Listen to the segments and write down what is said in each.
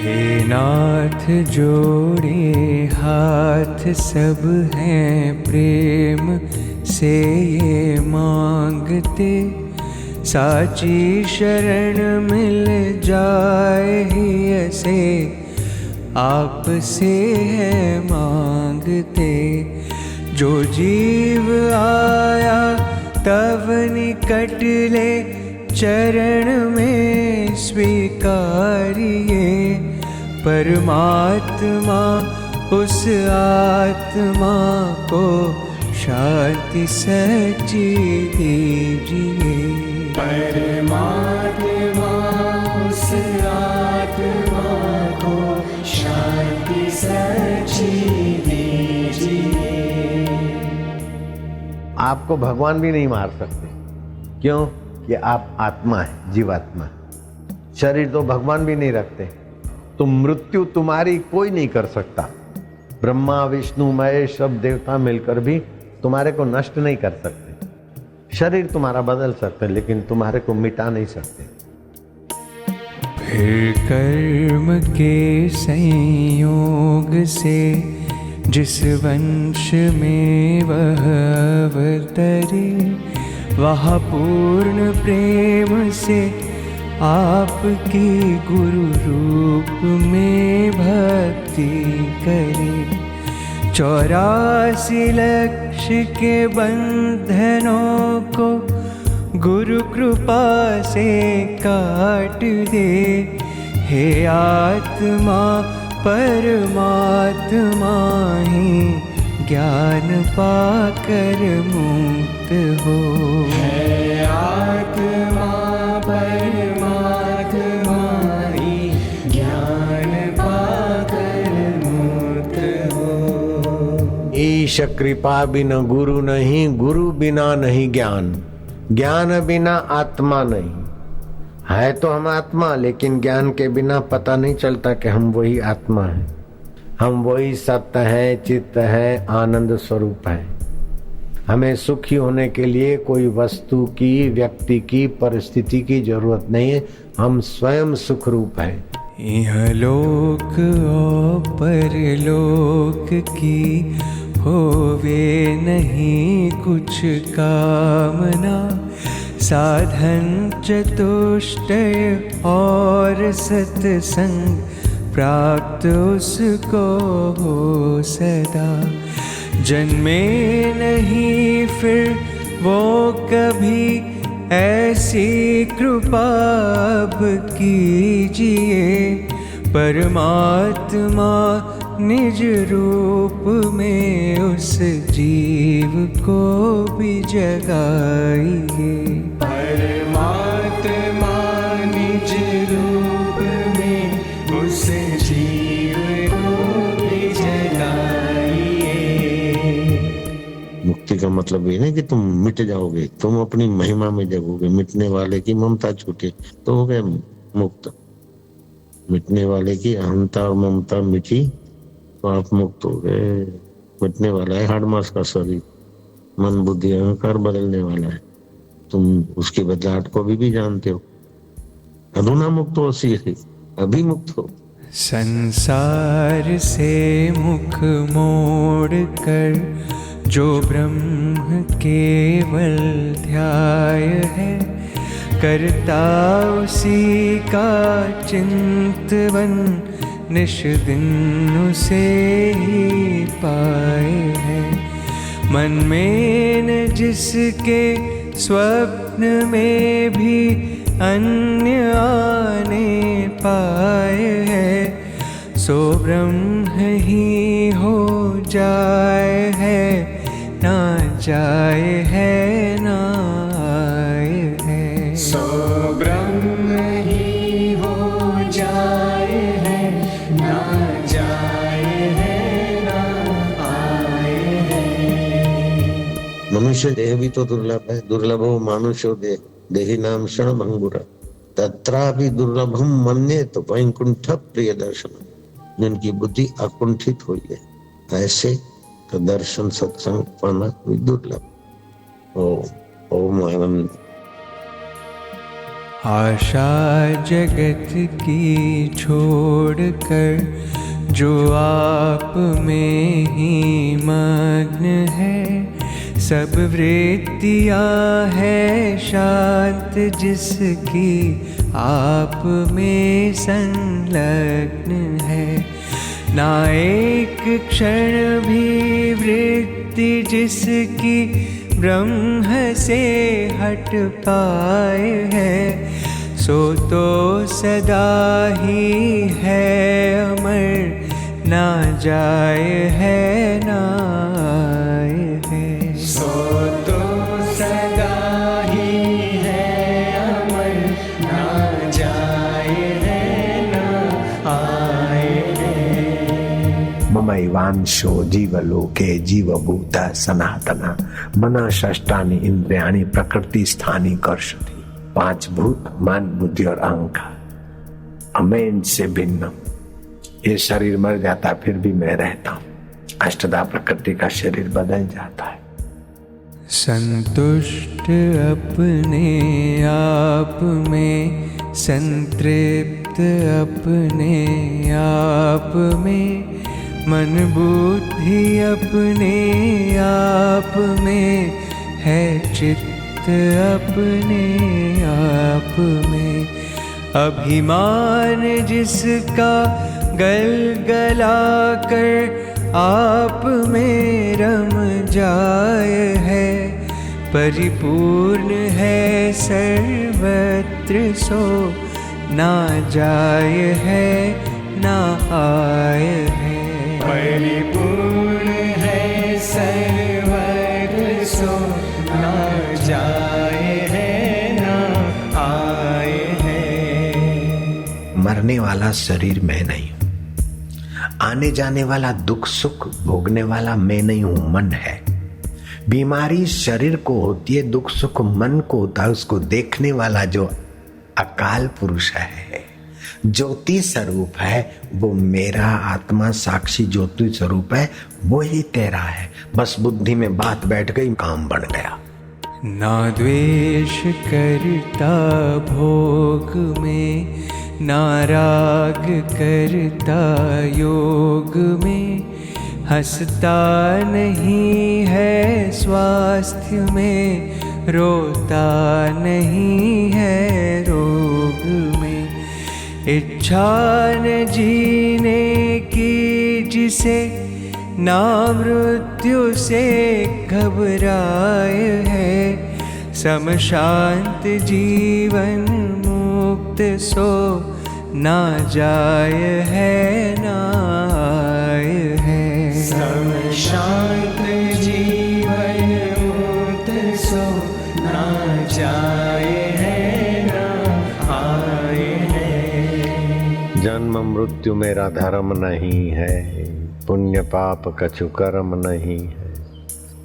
हे नाथ जोड़े हाथ सब हैं प्रेम से ये मांगते, साची शरण मिल जाए ही ऐसे आपसे है मांगते। जो जीव आया तब निकट ले चरण में स्वीकारिए, परमात्मा उस आत्मा को शांति सच्ची दीजिए। परमात्मा उस आत्मा को शांति सच्ची दीजिए। आपको भगवान भी नहीं मार सकते, क्यों कि आप आत्मा है, जीवात्मा है। शरीर तो भगवान भी नहीं रखते, तो मृत्यु तुम्हारी कोई नहीं कर सकता। ब्रह्मा विष्णु महेश सब देवता मिलकर भी तुम्हारे को नष्ट नहीं कर सकते। शरीर तुम्हारा बदल सकते लेकिन तुम्हारे को मिटा नहीं सकते। फिर कर्म के संयोग से जिस वंश में वह अवतरे, वह पूर्ण प्रेम से आपकी गुरु रूप में भक्ति करे। 84 लक्ष्य के बंधनों को गुरु कृपा से काट दे। हे आत्मा परमात्मा ही ज्ञान पाकर मुक्त हो। है आत्मा परमात्मा ही ज्ञान पाकर मुक्त हो। ईश कृपा बिना गुरु नहीं, गुरु बिना नहीं ज्ञान, ज्ञान बिना आत्मा नहीं। है तो हम आत्मा, लेकिन ज्ञान के बिना पता नहीं चलता कि हम वही आत्मा है, हम वही सत्य है, चित्त है, आनंद स्वरूप है। हमें सुखी होने के लिए कोई वस्तु की, व्यक्ति की, परिस्थिति की जरूरत नहीं है। हम स्वयं सुख रूप है। यह लोक और परलोक की होवे नहीं कुछ कामना, साधन चतुष्टय और सत्संग प्राप्त उसको हो सदा। जन्मे नहीं फिर वो कभी, ऐसी कृपा अब कीजिए। परमात्मा निज रूप में उस जीव को भी जगाइए। परमात्मा निज रूप में उस जीव को भी जगाइए। मुक्ति का मतलब ये नहीं कि तुम मिट जाओगे, तुम अपनी महिमा में जगोगे। मिटने वाले की ममता छूटे तो हो गए मुक्त। मिटने वाले की अहंता और ममता मिटी तो आप मुक्त हो गए। मिटने वाला है हाड़ मास का शरीर, मन बुद्धि अहंकार बदलने वाला है। तुम उसकी बदलाहट को भी जानते हो। अधुना मुक्त हो, सी अभी मुक्त हो। संसार से मुख मोड़ कर जो ब्रह्म केवल ध्याय है, करता उसी का चिंतवन निश दिन उसे ही पाए है। मन में न जिसके स्वप्न में भी अन्य आने पाए है, सो ब्रह्म ही हो जाए है, ना जाए है ना आए है। सो ब्रह्म ही हो जाए है, ना जाए है ना आए है। मनुष्य देह भी तो दुर्लभ है। दुर्लभो मानुषो देह, देही नाम क्षण भंगुरा, तत्रापि दुर्लभम मन्ये तो वैकुंठ प्रिय दर्शन। जिनकी बुद्धि अकुंठित हुई है, ऐसे तो दर्शन सत्संग पाना भी दुर्लभ। ओम आनंद। आशा जगत की छोड़कर जो आप में ही मग्न है, सब वृत्तियाँ है शांत जिसकी आप में संलग्न है। ना एक क्षण भी वृत्ति जिसकी ब्रह्म से हट पाए है, सो तो सदा ही है अमर, ना जाए है ना आए है। सो तो सदा ही है अमर, ना जाए है ना आए है। ममैवांशो जीवलोके जीवभूत सनातन मना षष्ठानि इंद्रियाणि प्रकृति स्थानी कर्षति। 5 भूत मन बुद्धि और अहंकार, मैं इनसे भिन्न। ये शरीर मर जाता फिर भी मैं रहता हूँ। अष्टधा प्रकृति का शरीर बदल जाता है। संतुष्ट अपने आप में, संतृप्त अपने आप में, मन बुद्धि अपने आप में है, चित्त अपने आप में। अभिमान जिसका गलगला कर आप में रम जाए है, परिपूर्ण है सर्वत्र सो ना जाए है ना आए है। परिपूर्ण है सर्वत्र सो ना जाए है ना आए है। मरने वाला शरीर मैं नहीं हूं, आने जाने वाला दुख सुख भोगने वाला मैं नहीं हूं, मन है। बीमारी शरीर को होती है, दुख सुख मन को होता है। उसको देखने वाला जो अकाल पुरुष है, ज्योति स्वरूप है, वो मेरा आत्मा साक्षी ज्योति स्वरूप है, वो ही तेरा है। बस बुद्धि में बात बैठ गई, काम बन गया। ना द्वेष करता भोग में, ना राग करता योग में, हंसता नहीं है स्वास्थ्य में, रोता नहीं है रोग में। इच्छा न जीने की जिसे, ना मृत्यु से घबराए है, सम शांत जीवन मुक्त सो ना जाए है ना आए है। सम शांत जीवन मुक्त सो ना जाए है ना आए है। जन्म मृत्यु मेरा धर्म नहीं है, पुण्य पाप कछु कर्म नहीं है।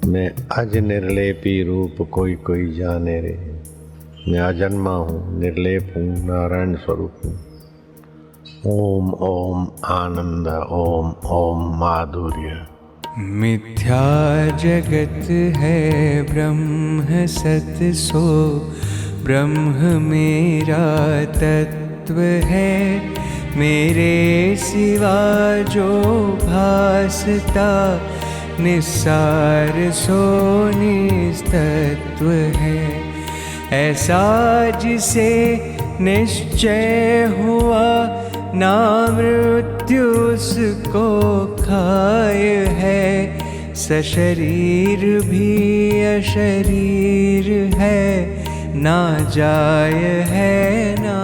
मैं अज निर्लेपी रूप कोई कोई जाने रे। मैं अजन्मा हूँ, निर्लेप हूँ, नारायण स्वरूप हूँ। ओम ओम आनंद, ओम ओम माधुर्य। मिथ्या जगत है ब्रह्म सत सो, ब्रह्म मेरा तत्व है। मेरे सिवा जो भासता, निस्सार सो निस्तत्व है। ऐसा जिसे निश्चय हुआ, ना मृत्यु उसको खाए है। सशरीर भी अशरीर है, ना जाए है ना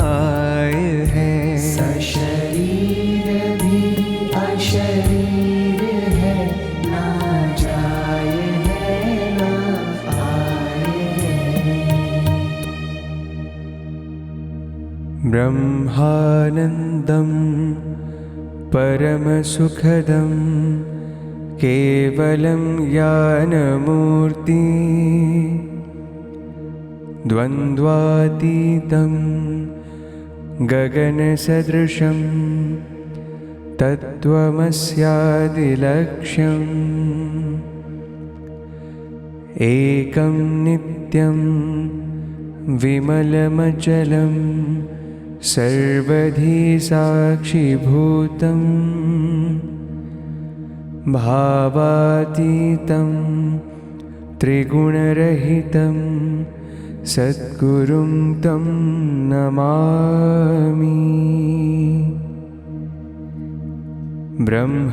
आए है। सशरीर भी अशरीर है, ना जाए है ना आए है। ब्रह्मानंदं परमसुखदं केवलं ज्ञानमूर्ति, द्वन्द्वातीतं गगनसदृशं तत्त्वमस्यादिलक्ष्यम्। एकं नित्यं विमलमचलं सर्वधी साक्षिभूतं भावातीतं त्रिगुणरहितं सद्गुरुं तं नमामि। ब्रह्मस्वरूपाय